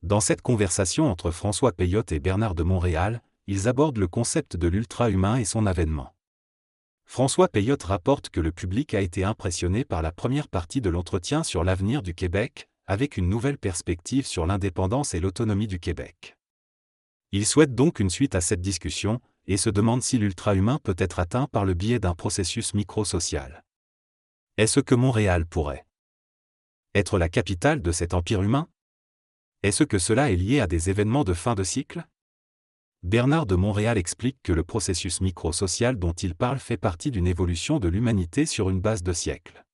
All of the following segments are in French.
Dans cette conversation entre François Peyotte et Bernard de Montréal, ils abordent le concept de l'ultra-humain et son avènement. François Peyotte rapporte que le public a été impressionné par la première partie de l'entretien sur l'avenir du Québec, avec une nouvelle perspective sur l'indépendance et l'autonomie du Québec. Il souhaite donc une suite à cette discussion, et se demande si l'ultra-humain peut être atteint par le biais d'un processus microsocial. Est-ce que Montréal pourrait être la capitale de cet empire humain? Est-ce que cela est lié à des événements de fin de cycle? Bernard de Montréal explique que le processus microsocial dont il parle fait partie d'une évolution de l'humanité sur une base de siècles.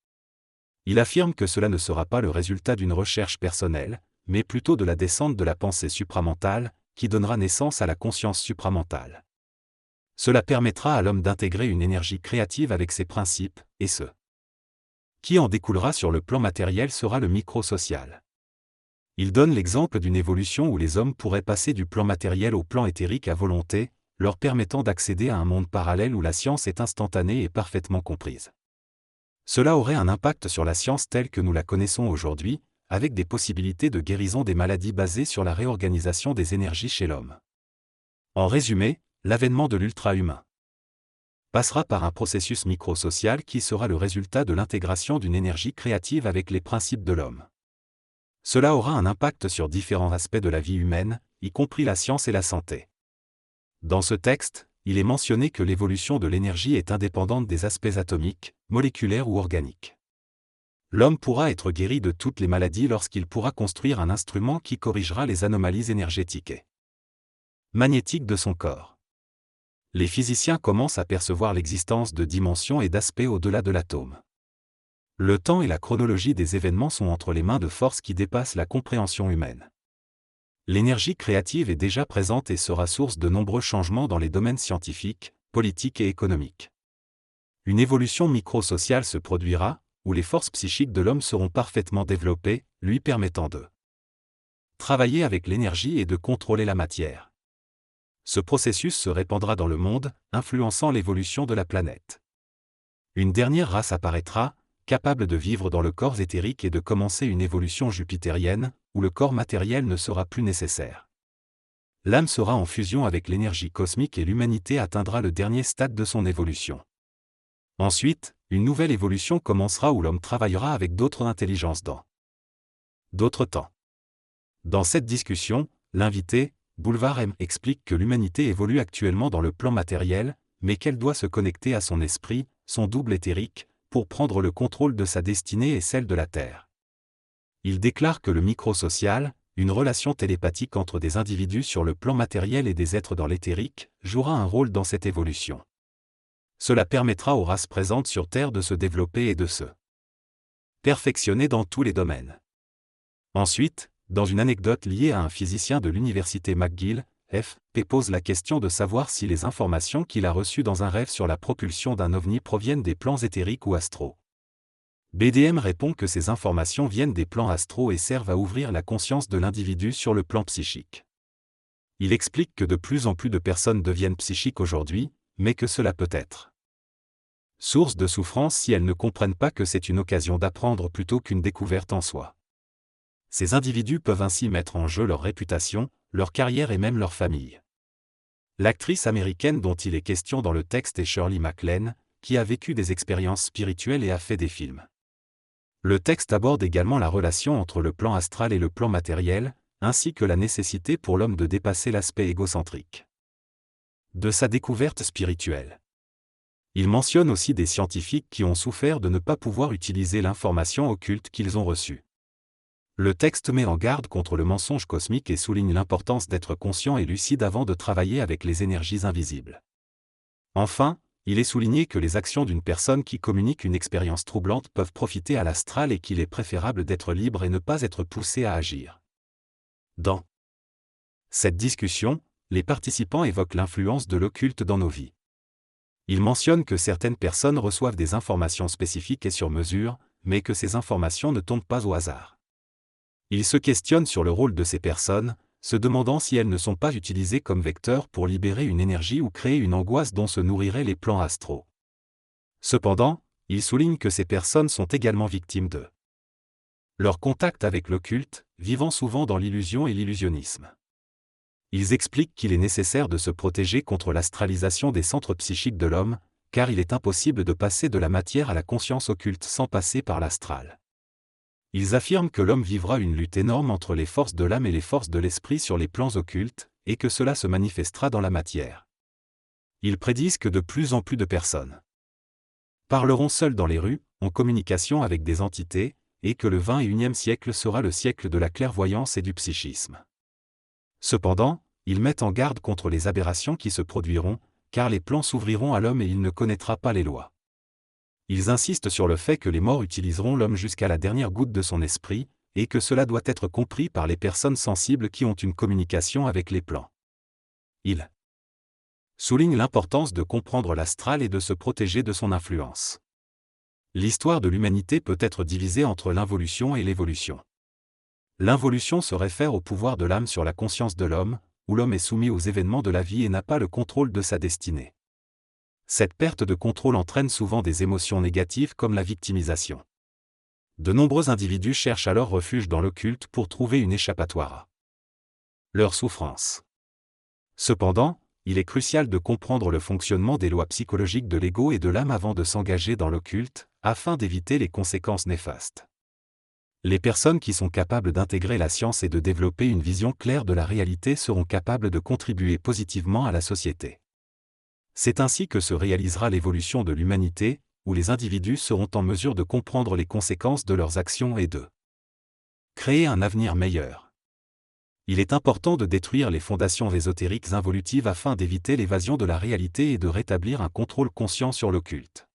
Il affirme que cela ne sera pas le résultat d'une recherche personnelle, mais plutôt de la descente de la pensée supramentale, qui donnera naissance à la conscience supramentale. Cela permettra à l'homme d'intégrer une énergie créative avec ses principes, et ce qui en découlera sur le plan matériel sera le microsocial. Il donne l'exemple d'une évolution où les hommes pourraient passer du plan matériel au plan éthérique à volonté, leur permettant d'accéder à un monde parallèle où la science est instantanée et parfaitement comprise. Cela aurait un impact sur la science telle que nous la connaissons aujourd'hui, avec des possibilités de guérison des maladies basées sur la réorganisation des énergies chez l'homme. En résumé, l'avènement de l'ultra-humain passera par un processus microsocial qui sera le résultat de l'intégration d'une énergie créative avec les principes de l'homme. Cela aura un impact sur différents aspects de la vie humaine, y compris la science et la santé. Dans ce texte, il est mentionné que l'évolution de l'énergie est indépendante des aspects atomiques, moléculaires ou organiques. L'homme pourra être guéri de toutes les maladies lorsqu'il pourra construire un instrument qui corrigera les anomalies énergétiques et magnétiques de son corps. Les physiciens commencent à percevoir l'existence de dimensions et d'aspects au-delà de l'atome. Le temps et la chronologie des événements sont entre les mains de forces qui dépassent la compréhension humaine. L'énergie créative est déjà présente et sera source de nombreux changements dans les domaines scientifiques, politiques et économiques. Une évolution microsociale se produira, où les forces psychiques de l'homme seront parfaitement développées, lui permettant de travailler avec l'énergie et de contrôler la matière. Ce processus se répandra dans le monde, influençant l'évolution de la planète. Une dernière race apparaîtra, capable de vivre dans le corps éthérique et de commencer une évolution jupitérienne, où le corps matériel ne sera plus nécessaire. L'âme sera en fusion avec l'énergie cosmique et l'humanité atteindra le dernier stade de son évolution. Ensuite, une nouvelle évolution commencera où l'homme travaillera avec d'autres intelligences dans d'autres temps. Dans cette discussion, l'invité, Boulevard M, explique que l'humanité évolue actuellement dans le plan matériel, mais qu'elle doit se connecter à son esprit, son double éthérique, pour prendre le contrôle de sa destinée et celle de la Terre. Il déclare que le microsocial, une relation télépathique entre des individus sur le plan matériel et des êtres dans l'éthérique, jouera un rôle dans cette évolution. Cela permettra aux races présentes sur Terre de se développer et de se perfectionner dans tous les domaines. Ensuite, dans une anecdote liée à un physicien de l'université McGill, F.P. pose la question de savoir si les informations qu'il a reçues dans un rêve sur la propulsion d'un ovni proviennent des plans éthériques ou astraux. BDM répond que ces informations viennent des plans astraux et servent à ouvrir la conscience de l'individu sur le plan psychique. Il explique que de plus en plus de personnes deviennent psychiques aujourd'hui, mais que cela peut être source de souffrance si elles ne comprennent pas que c'est une occasion d'apprendre plutôt qu'une découverte en soi. Ces individus peuvent ainsi mettre en jeu leur réputation, leur carrière et même leur famille. L'actrice américaine dont il est question dans le texte est Shirley MacLaine, qui a vécu des expériences spirituelles et a fait des films. Le texte aborde également la relation entre le plan astral et le plan matériel, ainsi que la nécessité pour l'homme de dépasser l'aspect égocentrique de sa découverte spirituelle. Il mentionne aussi des scientifiques qui ont souffert de ne pas pouvoir utiliser l'information occulte qu'ils ont reçue. Le texte met en garde contre le mensonge cosmique et souligne l'importance d'être conscient et lucide avant de travailler avec les énergies invisibles. Enfin, il est souligné que les actions d'une personne qui communique une expérience troublante peuvent profiter à l'astral et qu'il est préférable d'être libre et ne pas être poussé à agir. Dans cette discussion, les participants évoquent l'influence de l'occulte dans nos vies. Ils mentionnent que certaines personnes reçoivent des informations spécifiques et sur mesure, mais que ces informations ne tombent pas au hasard. Ils se questionnent sur le rôle de ces personnes, se demandant si elles ne sont pas utilisées comme vecteurs pour libérer une énergie ou créer une angoisse dont se nourriraient les plans astraux. Cependant, ils soulignent que ces personnes sont également victimes de leur contact avec l'occulte, vivant souvent dans l'illusion et l'illusionnisme. Ils expliquent qu'il est nécessaire de se protéger contre l'astralisation des centres psychiques de l'homme, car il est impossible de passer de la matière à la conscience occulte sans passer par l'astral. Ils affirment que l'homme vivra une lutte énorme entre les forces de l'âme et les forces de l'esprit sur les plans occultes, et que cela se manifestera dans la matière. Ils prédisent que de plus en plus de personnes parleront seules dans les rues, en communication avec des entités, et que le 21e siècle sera le siècle de la clairvoyance et du psychisme. Cependant, ils mettent en garde contre les aberrations qui se produiront, car les plans s'ouvriront à l'homme et il ne connaîtra pas les lois. Ils insistent sur le fait que les morts utiliseront l'homme jusqu'à la dernière goutte de son esprit, et que cela doit être compris par les personnes sensibles qui ont une communication avec les plans. Ils soulignent l'importance de comprendre l'astral et de se protéger de son influence. L'histoire de l'humanité peut être divisée entre l'involution et l'évolution. L'involution se réfère au pouvoir de l'âme sur la conscience de l'homme, où l'homme est soumis aux événements de la vie et n'a pas le contrôle de sa destinée. Cette perte de contrôle entraîne souvent des émotions négatives comme la victimisation. De nombreux individus cherchent alors refuge dans l'occulte pour trouver une échappatoire à leur souffrance. Cependant, il est crucial de comprendre le fonctionnement des lois psychologiques de l'ego et de l'âme avant de s'engager dans l'occulte, afin d'éviter les conséquences néfastes. Les personnes qui sont capables d'intégrer la science et de développer une vision claire de la réalité seront capables de contribuer positivement à la société. C'est ainsi que se réalisera l'évolution de l'humanité, où les individus seront en mesure de comprendre les conséquences de leurs actions et de créer un avenir meilleur. Il est important de détruire les fondations ésotériques involutives afin d'éviter l'évasion de la réalité et de rétablir un contrôle conscient sur l'occulte.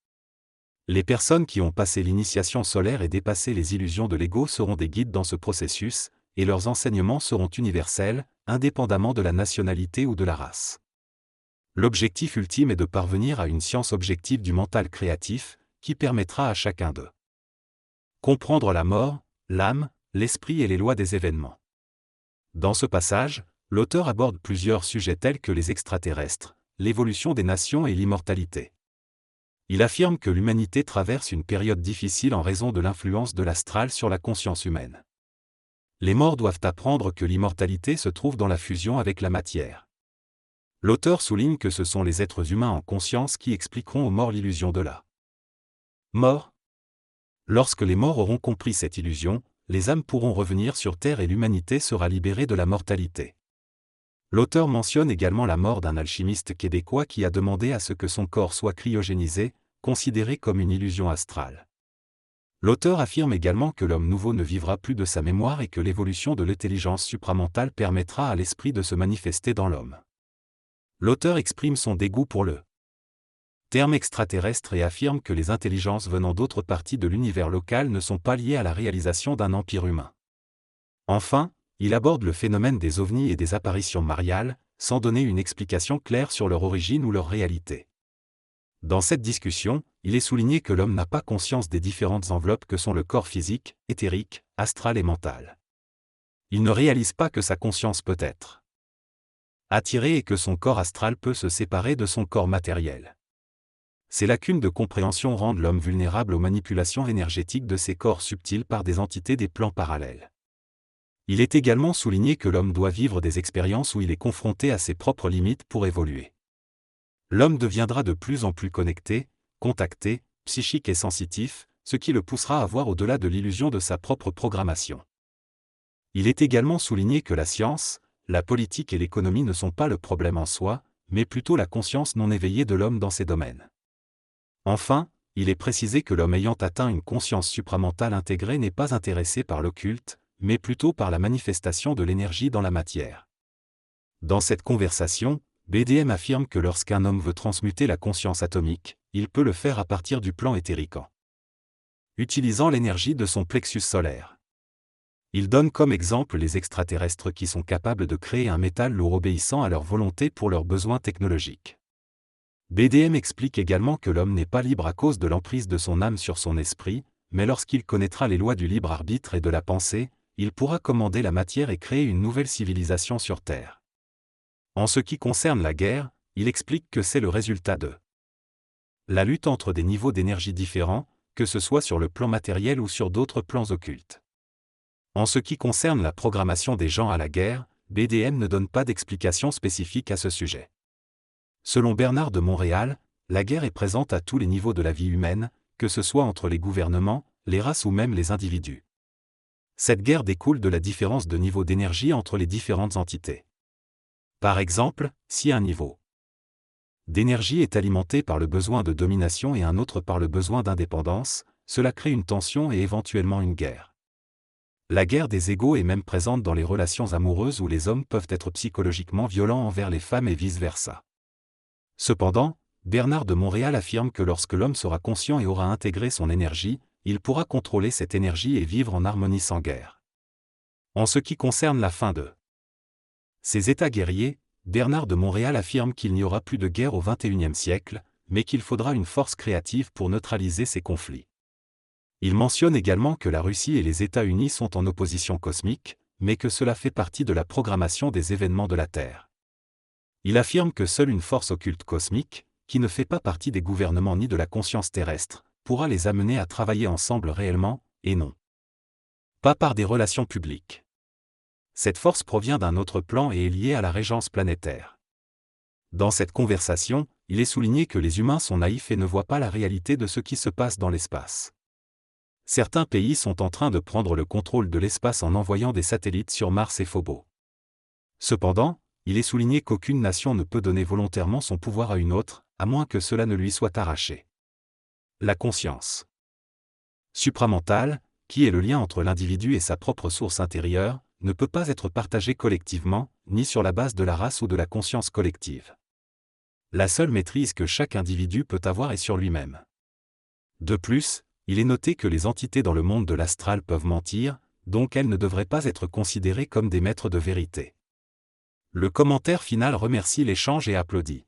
Les personnes qui ont passé l'initiation solaire et dépassé les illusions de l'ego seront des guides dans ce processus, et leurs enseignements seront universels, indépendamment de la nationalité ou de la race. L'objectif ultime est de parvenir à une science objective du mental créatif, qui permettra à chacun de comprendre la mort, l'âme, l'esprit et les lois des événements. Dans ce passage, l'auteur aborde plusieurs sujets tels que les extraterrestres, l'évolution des nations et l'immortalité. Il affirme que l'humanité traverse une période difficile en raison de l'influence de l'astral sur la conscience humaine. Les morts doivent apprendre que l'immortalité se trouve dans la fusion avec la matière. L'auteur souligne que ce sont les êtres humains en conscience qui expliqueront aux morts l'illusion de la mort. Lorsque les morts auront compris cette illusion, les âmes pourront revenir sur Terre et l'humanité sera libérée de la mortalité. L'auteur mentionne également la mort d'un alchimiste québécois qui a demandé à ce que son corps soit cryogénisé, considéré comme une illusion astrale. L'auteur affirme également que l'homme nouveau ne vivra plus de sa mémoire et que l'évolution de l'intelligence supramentale permettra à l'esprit de se manifester dans l'homme. L'auteur exprime son dégoût pour le terme extraterrestre et affirme que les intelligences venant d'autres parties de l'univers local ne sont pas liées à la réalisation d'un empire humain. Enfin, il aborde le phénomène des ovnis et des apparitions mariales, sans donner une explication claire sur leur origine ou leur réalité. Dans cette discussion, il est souligné que l'homme n'a pas conscience des différentes enveloppes que sont le corps physique, éthérique, astral et mental. Il ne réalise pas que sa conscience peut être attirée et que son corps astral peut se séparer de son corps matériel. Ces lacunes de compréhension rendent l'homme vulnérable aux manipulations énergétiques de ses corps subtils par des entités des plans parallèles. Il est également souligné que l'homme doit vivre des expériences où il est confronté à ses propres limites pour évoluer. L'homme deviendra de plus en plus connecté, contacté, psychique et sensitif, ce qui le poussera à voir au-delà de l'illusion de sa propre programmation. Il est également souligné que la science, la politique et l'économie ne sont pas le problème en soi, mais plutôt la conscience non éveillée de l'homme dans ces domaines. Enfin, il est précisé que l'homme ayant atteint une conscience supramentale intégrée n'est pas intéressé par l'occulte, mais plutôt par la manifestation de l'énergie dans la matière. Dans cette conversation, BDM affirme que lorsqu'un homme veut transmuter la conscience atomique, il peut le faire à partir du plan éthérique en utilisant l'énergie de son plexus solaire. Il donne comme exemple les extraterrestres qui sont capables de créer un métal lourd obéissant à leur volonté pour leurs besoins technologiques. BDM explique également que l'homme n'est pas libre à cause de l'emprise de son âme sur son esprit, mais lorsqu'il connaîtra les lois du libre arbitre et de la pensée, il pourra commander la matière et créer une nouvelle civilisation sur Terre. En ce qui concerne la guerre, il explique que c'est le résultat de la lutte entre des niveaux d'énergie différents, que ce soit sur le plan matériel ou sur d'autres plans occultes. En ce qui concerne la programmation des gens à la guerre, BDM ne donne pas d'explication spécifique à ce sujet. Selon Bernard de Montréal, la guerre est présente à tous les niveaux de la vie humaine, que ce soit entre les gouvernements, les races ou même les individus. Cette guerre découle de la différence de niveau d'énergie entre les différentes entités. Par exemple, si un niveau d'énergie est alimenté par le besoin de domination et un autre par le besoin d'indépendance, cela crée une tension et éventuellement une guerre. La guerre des égaux est même présente dans les relations amoureuses où les hommes peuvent être psychologiquement violents envers les femmes et vice-versa. Cependant, Bernard de Montréal affirme que lorsque l'homme sera conscient et aura intégré son énergie, il pourra contrôler cette énergie et vivre en harmonie sans guerre. En ce qui concerne la fin de ces états guerriers, Bernard de Montréal affirme qu'il n'y aura plus de guerre au XXIe siècle, mais qu'il faudra une force créative pour neutraliser ces conflits. Il mentionne également que la Russie et les États-Unis sont en opposition cosmique, mais que cela fait partie de la programmation des événements de la Terre. Il affirme que seule une force occulte cosmique, qui ne fait pas partie des gouvernements ni de la conscience terrestre, pourra les amener à travailler ensemble réellement, et non pas par des relations publiques. Cette force provient d'un autre plan et est liée à la régence planétaire. Dans cette conversation, il est souligné que les humains sont naïfs et ne voient pas la réalité de ce qui se passe dans l'espace. Certains pays sont en train de prendre le contrôle de l'espace en envoyant des satellites sur Mars et Phobos. Cependant, il est souligné qu'aucune nation ne peut donner volontairement son pouvoir à une autre, à moins que cela ne lui soit arraché. La conscience supramentale, qui est le lien entre l'individu et sa propre source intérieure, ne peut pas être partagée collectivement, ni sur la base de la race ou de la conscience collective. La seule maîtrise que chaque individu peut avoir est sur lui-même. De plus, il est noté que les entités dans le monde de l'astral peuvent mentir, donc elles ne devraient pas être considérées comme des maîtres de vérité. Le commentaire final remercie l'échange et applaudit.